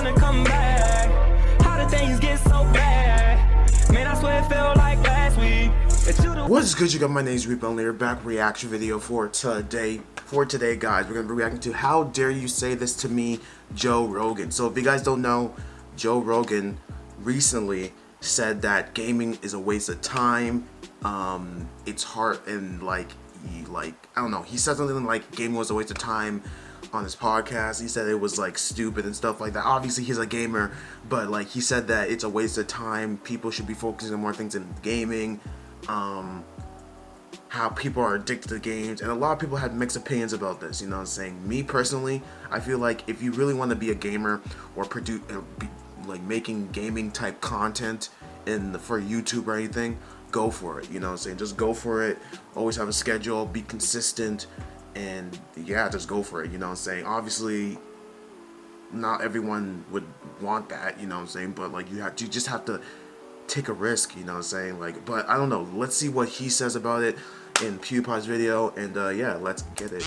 wanna come back. How did things get so bad? Man, I swear it felt like last week. What is good, you got? My name is Reaper, and we're back reaction video for today. Guys, we're gonna be reacting to How Dare You Say This to Me, Joe Rogan. So if you guys don't know, Joe Rogan recently said that gaming is a waste of time. It's hard, and I don't know, he said something like gaming was a waste of time on his podcast. He said it was like stupid and stuff like that. Obviously he's a gamer, but like he said that it's a waste of time. People should be focusing on more things in gaming. How people are addicted to games, and a lot of people had mixed opinions about this, you know what I'm saying? Me personally, I feel like if you really want to be a gamer or produce making gaming type content for YouTube or anything, go for it, you know what I'm saying? Just go for it. Always have a schedule, be consistent, and yeah, just go for it, you know what I'm saying? Obviously not everyone would want that, you know what I'm saying, but like you just have to take a risk, you know what I'm saying? Like, but I don't know, let's see what he says about it in PewDiePie's video, and yeah, let's get it.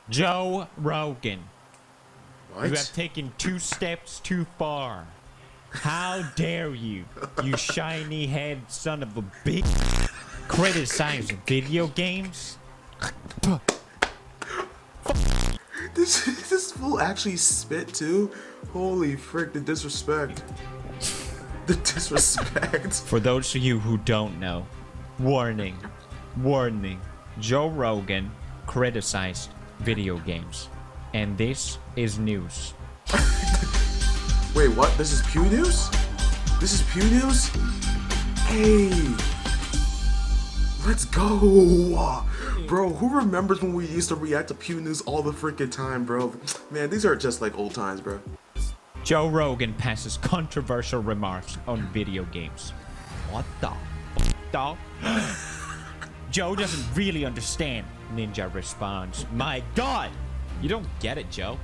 Joe Rogan, What? you have taken 2 steps too far. How dare you, you shiny head son of a bitch, criticize video games? This fool actually spit too? Holy frick, the disrespect. The disrespect. For those of you who don't know, warning, Joe Rogan criticized video games. And this is news. Wait, what? This is Pew News? This is Pew News? Hey! Let's go! Bro, who remembers when we used to react to Pew News all the freaking time, bro? Man, these are just like old times, bro. Joe Rogan passes controversial remarks on video games. What the dog? Joe doesn't really understand. Ninja responds, my God! You don't get it, Joe.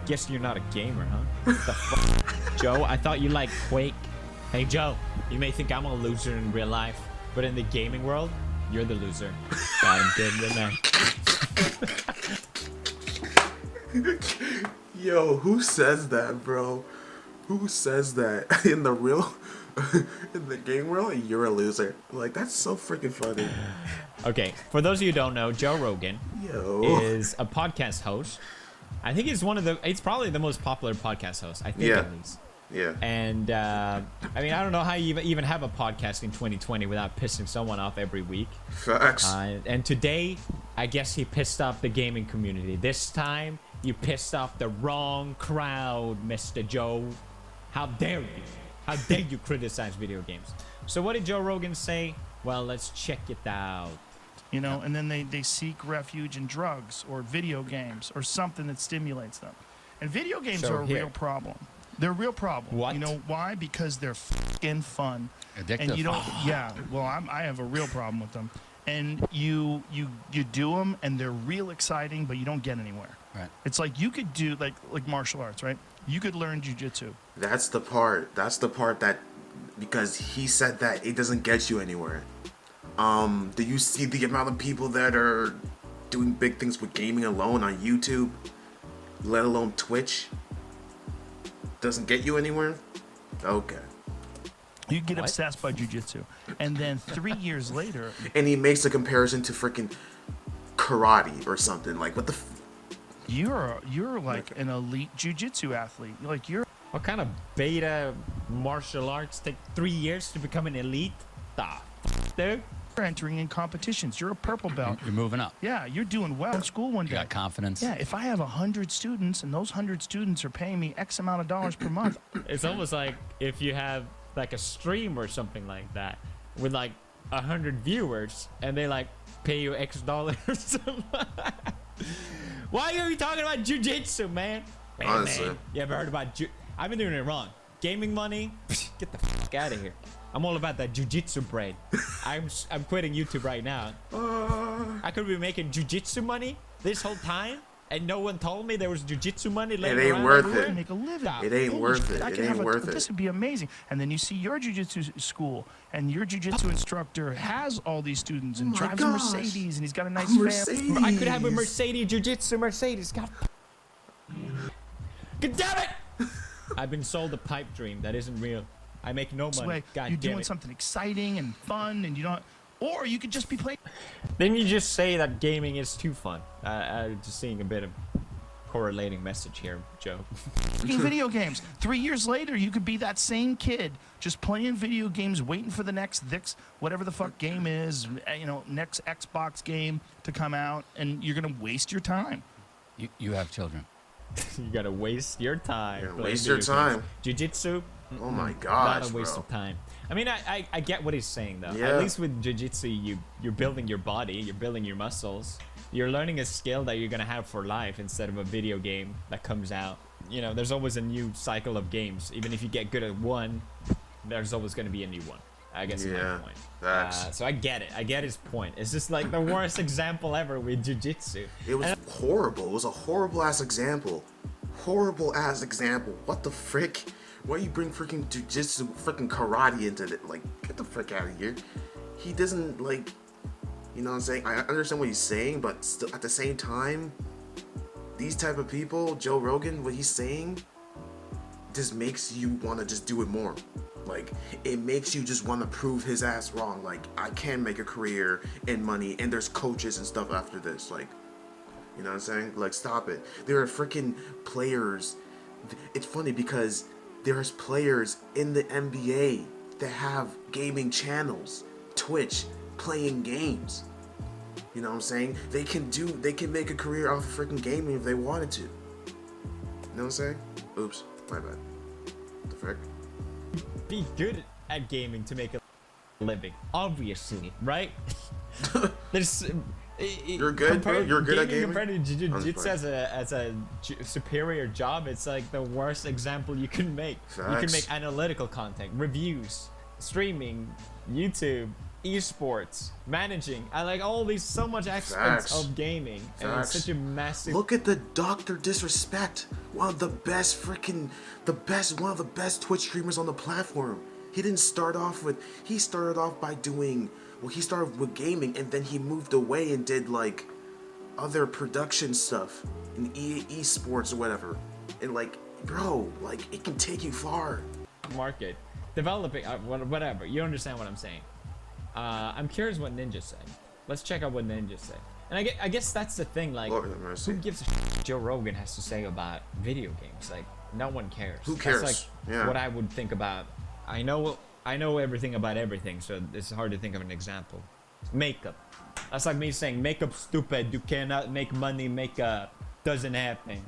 Guess you're not a gamer, huh? What the fuck? Joe, I thought you liked Quake. Hey, Joe, you may think I'm a loser in real life, but in the gaming world, you're the loser. Got him good, didn't I? Yo, who says that, bro? Who says that in the real, in the game world? You're a loser. Like, that's so freaking funny. Okay, for those of you who don't know, Joe Rogan is a podcast host. I think he's it's probably the most popular podcast host, I think, at least. Yeah. And, I mean, I don't know how you even have a podcast in 2020 without pissing someone off every week. Facts. And today, I guess he pissed off the gaming community. This time, you pissed off the wrong crowd, Mr. Joe. How dare you? How dare you criticize video games? So what did Joe Rogan say? Well, let's check it out. You know, and then they seek refuge in drugs or video games or something that stimulates them. And video games are a real problem. They're a real problem. What? You know why? Because they're fucking fun. Addictive. And you don't. Yeah. Well, I have a real problem with them. And you do them, and they're real exciting, but you don't get anywhere. Right. It's like you could do like martial arts, right? You could learn jujitsu. That's the part that, because he said that it doesn't get you anywhere. Do you see the amount of people that are doing big things with gaming alone on YouTube, let alone Twitch? Doesn't get you anywhere? Okay. You get obsessed by jujitsu, and then 3 years later, And he makes a comparison to freaking karate or something. Like, what the you're like an elite jujitsu athlete. Like you're. What kind of beta martial arts take 3 years to become an elite? The f, dude? You're entering in competitions. You're a purple belt. You're moving up. Yeah, you're doing well in school one day. You got confidence. Yeah, if I have 100 students and those 100 students are paying me X amount of dollars per month. It's almost like if you have like a stream or something like that with like 100 viewers and they like pay you X dollars. Why are you talking about jujitsu, man? Honestly. Man, you ever heard about I've been doing it wrong. Gaming money? Get the fuck out of here. I'm all about that jujitsu bread. I'm quitting YouTube right now. I could be making jujitsu money this whole time. And no one told me there was jiu-jitsu money It later ain't on. worth I it. can make a living. It ain't Holy worth shit, it. I It can ain't have worth it. This would be amazing. And then you see your jiu-jitsu school, and your jiu-jitsu instructor has all these students and Oh my drives a gosh. Mercedes, and he's got a nice Mercedes. family. I could have a Mercedes jiu-jitsu Mercedes. God damn it! I've been sold a pipe dream that isn't real. I make no money. Way God you're damn doing it. something exciting and fun, and you don't. Or you could just be playing Then you just say that gaming is too fun. Just seeing a bit of correlating message here, Joe. video games. 3 years later, you could be that same kid just playing video games, waiting for the next whatever the fuck game is, next Xbox game to come out, and you're gonna waste your time. You have children. You gotta waste your time. Yeah, playing waste your video time. games. Jiu-jitsu? Oh my Not gosh, a waste bro. of time. I mean, I get what he's saying though. Yeah. At least with jiu-jitsu, you're building your body, you're building your muscles. You're learning a skill that you're gonna have for life instead of a video game that comes out. You know, there's always a new cycle of games. Even if you get good at one, there's always gonna be a new one. I guess is my point. Facts. So I get it. I get his point. It's just like the worst example ever with jiu-jitsu. It was horrible. It was a horrible ass example. Horrible ass example. What the frick? Why you bring freaking jujitsu, freaking karate into it? Like, get the frick out of here. He doesn't like, you know what I'm saying? I understand what he's saying, but still at the same time, these type of people, Joe Rogan, what he's saying, just makes you want to just do it more. Like, it makes you just want to prove his ass wrong. Like, I can make a career and money, and there's coaches and stuff after this. Like, you know what I'm saying? Like, stop it. There are freaking players. It's funny because there's players in the NBA that have gaming channels, Twitch, playing games. You know what I'm saying? They can make a career off of freaking gaming if they wanted to. You know what I'm saying? Oops, my bad. The frick? Be good at gaming to make a living, obviously, right? There's You're good, bro? You're good at gaming? Compared to jiu-jitsu as a superior job, it's like the worst example you can make. You can Facts. make analytical content, reviews, streaming, YouTube, esports, managing, and like all these so much aspects Facts. of gaming, and Facts. it's such a massive. Look at the Dr. Disrespect. One of the best Twitch streamers on the platform. He didn't start off with, he started off by doing, well, he started with gaming and then he moved away and did like other production stuff in esports or whatever. And like, bro, like it can take you far. Market, developing, whatever. You understand what I'm saying? I'm curious what Ninja said. Let's check out what Ninja said. And I guess that's the thing. Like, Lord have mercy. who gives a shit Joe Rogan has to say about video games? Like, no one cares. Who cares? That's like Yeah. what I would think about. I know everything about everything, so it's hard to think of an example. Makeup. That's like me saying makeup stupid. You cannot make money. Makeup doesn't happen.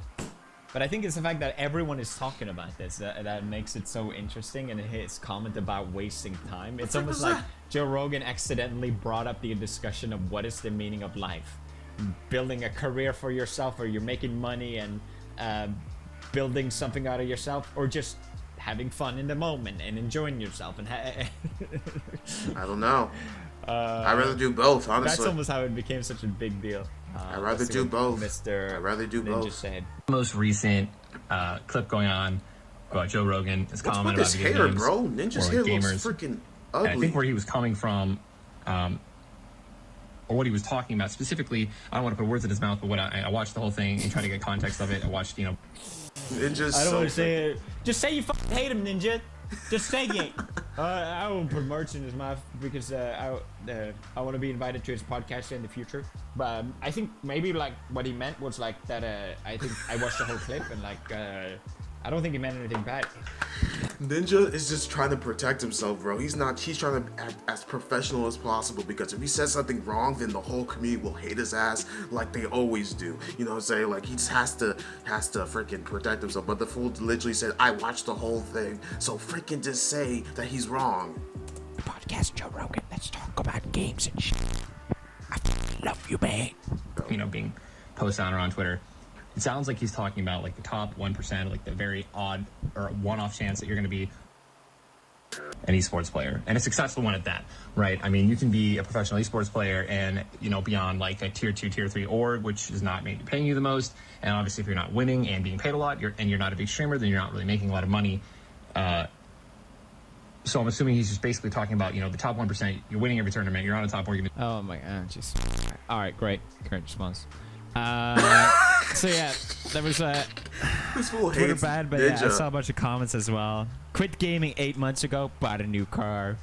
But I think it's the fact that everyone is talking about this that makes it so interesting, and his comment about wasting time. It's almost like Joe Rogan accidentally brought up the discussion of what is the meaning of life. Building a career for yourself, or you're making money and building something out of yourself, or just having fun in the moment and enjoying yourself. And I don't know. I'd rather do both, honestly. that's almost how it became such a big deal. I'd rather Let's see do what both. Mr. I'd rather do Ninja both. said. Most recent clip going on about Joe Rogan, his What's with comment this about video hair, games bro? Ninja's or hair gamers. looks freaking And ugly. I think where he was coming from, or what he was talking about specifically, I don't want to put words in his mouth, but what I watched the whole thing and tried to get context of it. I watched, Ninja's I don't so want to say it. Just say you fucking hate him, Ninja. Just say it. I won't put words in his mouth because I want to be invited to his podcast in the future. But I think maybe like what he meant was like that. I think I watched the whole clip and like I don't think he meant anything bad. Ninja is just trying to protect himself, bro. He's trying to act as professional as possible, because if he says something wrong, then the whole community will hate his ass like they always do. You know what I'm saying? Like, he just has to freaking protect himself. But the fool literally said, I watched the whole thing, so freaking just say that he's wrong. Podcast Joe Rogan. Let's talk about games and shit. I love you, man. being posted on or on Twitter. It sounds like he's talking about like the top 1%, like the very odd or one-off chance that you're going to be an esports player, and a successful one at that, right? I mean, you can be a professional esports player and, you know, beyond like a tier 2, tier 3 org, which is not maybe paying you the most. And obviously if you're not winning and being paid a lot, you're not a big streamer, then you're not really making a lot of money. So I'm assuming he's just basically talking about, you know, the top 1%, you're winning every tournament, you're on a top org. Oh my god, just all right, great response. So yeah, there was a Twitter bad, but yeah, I saw a bunch of comments as well. Quit gaming 8 months ago, bought a new car.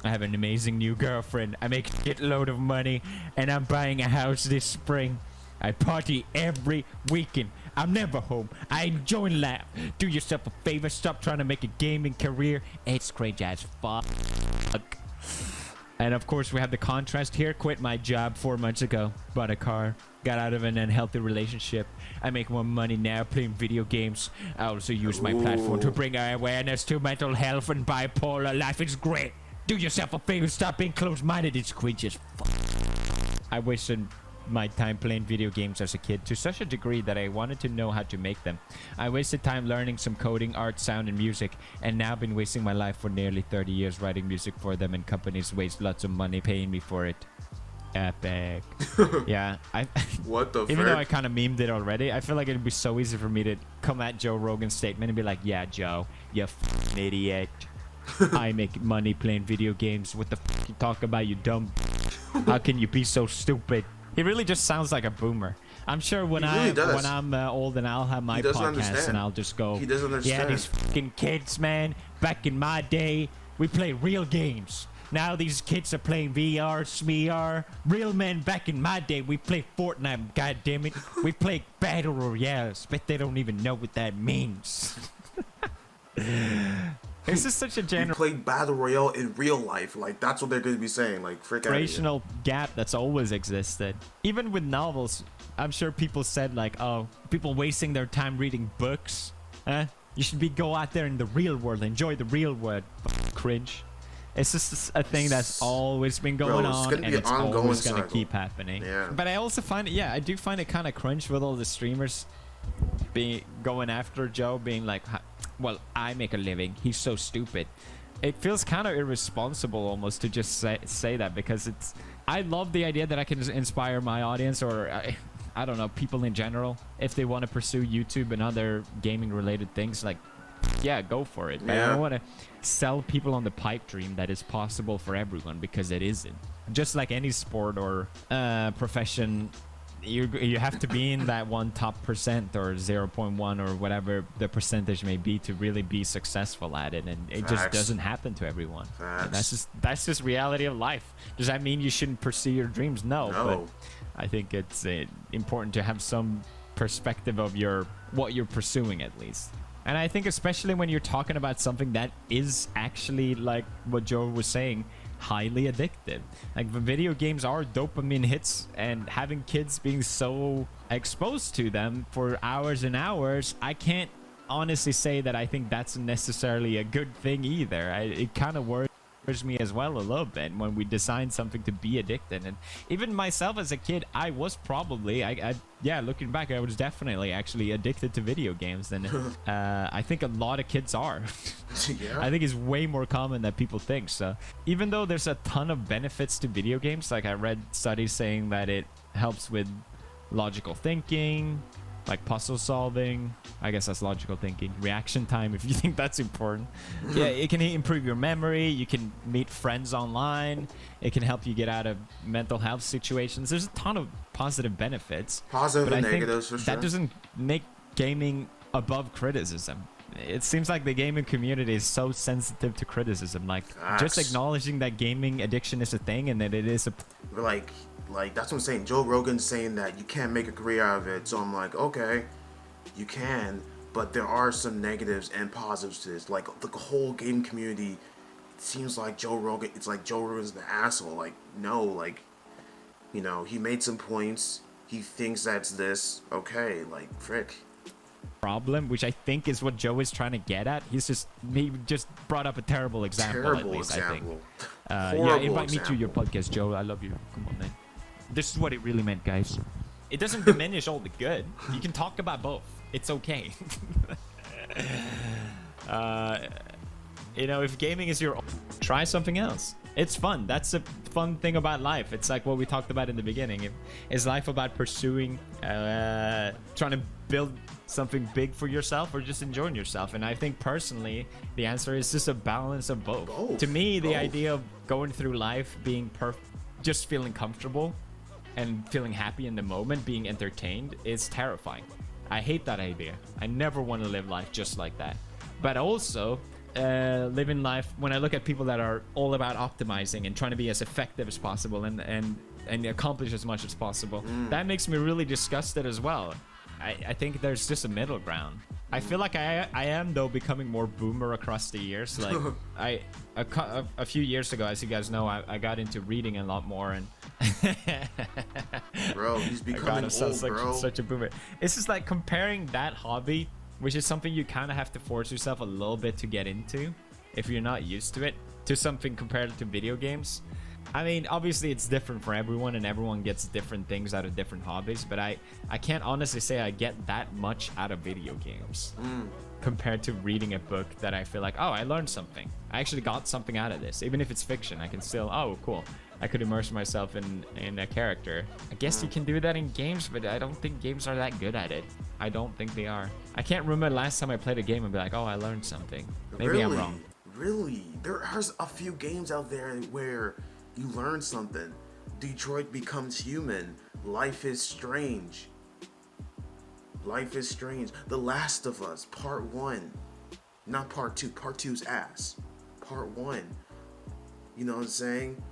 I have an amazing new girlfriend. I make a shitload of money, and I'm buying a house this spring. I party every weekend. I'm never home. I enjoy life. Do yourself a favor. Stop trying to make a gaming career. It's cringe as fuck. And of course, we have the contrast here. Quit my job 4 months ago. Bought a car. Got out of an unhealthy relationship. I make more money now playing video games. I also use my platform to bring awareness to mental health and bipolar. Life is great. Do yourself a favor. Stop being closed-minded. It's cringe as fuck. I wasted my time playing video games as a kid to such a degree that I wanted to know how to make them. I wasted time learning some coding, art, sound, and music, and now been wasting my life for nearly 30 years writing music for them, and companies waste lots of money paying me for it. Epic. Yeah, what the even though I kind of memed it already, I feel like it'd be so easy for me to come at Joe Rogan's statement and be like, yeah, Joe, you f***ing idiot. I make money playing video games. What the f*** you talk about, you dumb? How can you be so stupid? He really just sounds like a boomer. I'm sure when I'm old and I'll have my podcast and I'll just go, he doesn't understand. Yeah, these fucking kids, man. Back in my day, we played real games. Now these kids are playing VR, SMER. Real men back in my day, we played Fortnite, goddammit. We played Battle Royales, but they don't even know what that means. This is such a We played Battle Royale in real life. Like, that's what they're going to be saying. Like, frick out of here. Generational gap that's always existed. Even with novels, I'm sure people said, like, oh, people wasting their time reading books. You should go out there in the real world. Enjoy the real world. Cringe. It's just a thing that's always been going on, and it's always going to keep happening. Yeah. But I also find it, yeah, I do find it kind of cringe with all the streamers going after Joe, being like, well, I make a living. He's so stupid. It feels kind of irresponsible almost to just say that, because I love the idea that I can inspire my audience, or I don't know, people in general, if they want to pursue YouTube and other gaming related things. Like, yeah, go for it. But I don't want to sell people on the pipe dream that is possible for everyone, because it isn't. Just like any sport or profession, you have to be in that one top percent, or 0.1 or whatever the percentage may be, to really be successful at it, and it just doesn't happen to everyone. That's just reality of life. Does that mean you shouldn't pursue your dreams? No. But I think it's important to have some perspective of what you're pursuing, at least. And I think especially when you're talking about something that is actually, like what Joe was saying, highly addictive. Like, the video games are dopamine hits, and having kids being so exposed to them for hours and hours, I can't honestly say that I think that's necessarily a good thing either. It kind of worries me as well a little bit when we design something to be addicted. And even myself as a kid, I was probably, yeah, looking back, I was definitely actually addicted to video games, and I think a lot of kids are. Yeah. I think it's way more common than people think. So even though there's a ton of benefits to video games, like I read studies saying that it helps with logical thinking, like puzzle solving. I guess that's logical thinking. Reaction time, if you think that's important. Yeah, it can improve your memory. You can meet friends online. It can help you get out of mental health situations. There's a ton of positive benefits. Positive and negatives, for sure. That doesn't make gaming above criticism. It seems like the gaming community is so sensitive to criticism. Like, just acknowledging that gaming addiction is a thing, and that it is a... Like, that's what I'm saying. Joe Rogan's saying that you can't make a career out of it. So I'm like, okay, you can, but there are some negatives and positives to this. Like, the whole game community, it seems like Joe Rogan, it's like Joe Rogan's the asshole. Like, no, like, you know, he made some points. He thinks that's this. Okay, like, frick. Problem, which I think is what Joe is trying to get at. He just brought up a terrible example, at least, I think. Yeah, invite me to your podcast, Joe. I love you. Come on, man. This is what it really meant, guys. It doesn't diminish all the good. You can talk about both. It's okay. You know, if gaming is your, try something else. It's fun. That's a fun thing about life. It's like what we talked about in the beginning. Is life about pursuing, trying to build something big for yourself, or just enjoying yourself? And I think personally, the answer is just a balance of both. To me, the idea of going through life being just feeling comfortable and feeling happy in the moment, being entertained, is terrifying. I hate that idea. I never want to live life just like that. But also, living life, when I look at people that are all about optimizing and trying to be as effective as possible and accomplish as much as possible, that makes me really disgusted as well. I think there's just a middle ground. I feel like I am, though, becoming more boomer across the years. Like a few years ago, as you guys know, I got into reading a lot more, and bro, he's becoming old, bro. Such a boomer. It's just like comparing that hobby, which is something you kind of have to force yourself a little bit to get into if you're not used to it, to something compared to video games. I mean, obviously it's different for everyone, and everyone gets different things out of different hobbies, but I can't honestly say I get that much out of video games compared to reading a book that I feel like, oh, I learned something. I actually got something out of this. Even if it's fiction, I can still, oh, cool. I could immerse myself in a character. I guess you can do that in games, but I don't think games are that good at it. I don't think they are. I can't remember the last time I played a game and be like, oh, I learned something. Maybe I'm wrong. Really? There's a few games out there where you learn something. Detroit Becomes Human. Life is Strange. Life is Strange. The Last of Us, Part 1. Not Part 2. Part 2's ass. Part 1. You know what I'm saying?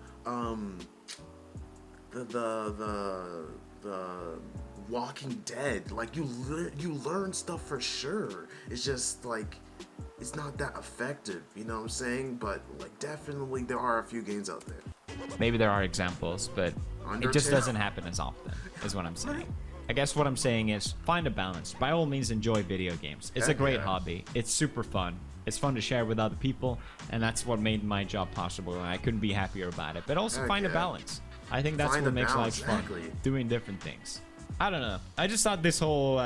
The Walking Dead. Like, you learn stuff for sure. It's just like, it's not that effective, you know what I'm saying? But like, definitely there are a few games out there. Maybe there are examples, but Undertale? It just doesn't happen as often, is what I'm saying. I guess what I'm saying is, find a balance. By all means, enjoy video games. It's a great hobby. It's super fun. It's fun to share with other people, and that's what made my job possible, and I couldn't be happier about it. But also find a balance. I think that's what makes life fun, doing different things. I don't know. I just thought this whole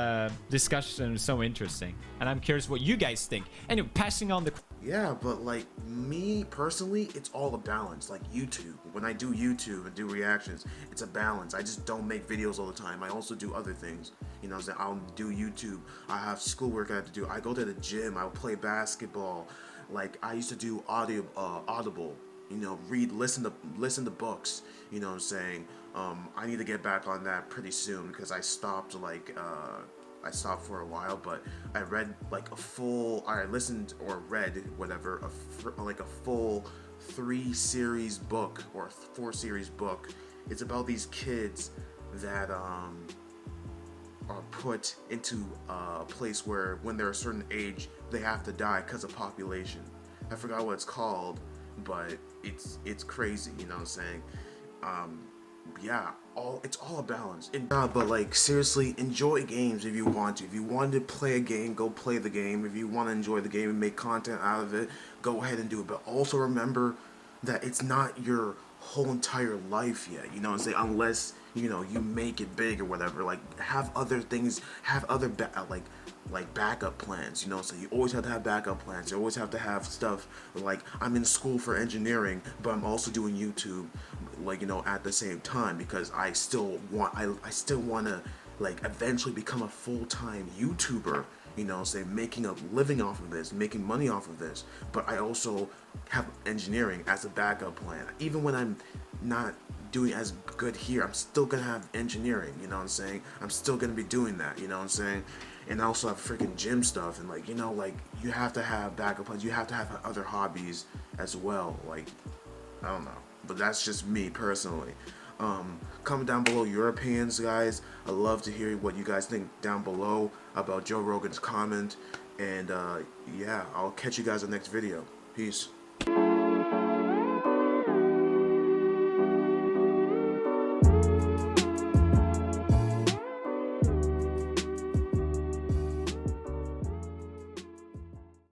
discussion was so interesting, and I'm curious what you guys think. Anyway, passing on the... Yeah, but like, me personally, it's all a balance. Like YouTube, when I do YouTube and do reactions, it's a balance. I just don't make videos all the time. I also do other things. You know what I'm saying? I'll do YouTube. I have schoolwork I have to do. I go to the gym. I'll play basketball. Like, I used to do Audible. You know, listen to books. You know what I'm saying? I need to get back on that pretty soon because I stopped for a while, but I read like I listened or read whatever, like a full 3-series book or 4-series book. It's about these kids that are put into a place where when they're a certain age, they have to die because of population. I forgot what it's called, but it's crazy, you know what I'm saying? Yeah, it's all a balance. But like, seriously, enjoy games if you want to. If you want to play a game, go play the game. If you want to enjoy the game and make content out of it, go ahead and do it. But also remember that it's not your whole entire life yet, you know what I'm saying? Unless, you know, you make it big or whatever. Like, have other things, have other like backup plans, you know, so you always have to have backup plans. You always have to have stuff like, I'm in school for engineering, but I'm also doing YouTube, like, you know, at the same time, because I still want to like eventually become a full-time YouTuber, you know, say making a living off of this, making money off of this. But I also have engineering as a backup plan. Even when I'm not doing as good here, I'm still gonna have engineering, you know what I'm saying? I'm still gonna be doing that, you know what I'm saying? And I also have freaking gym stuff, and like, you know, like, you have to have backup plans. You have to have other hobbies as well. Like, I don't know, but that's just me personally. Comment down below your opinions, guys. I'd love to hear what you guys think down below about Joe Rogan's comment. And yeah, I'll catch you guys in the next video. Peace.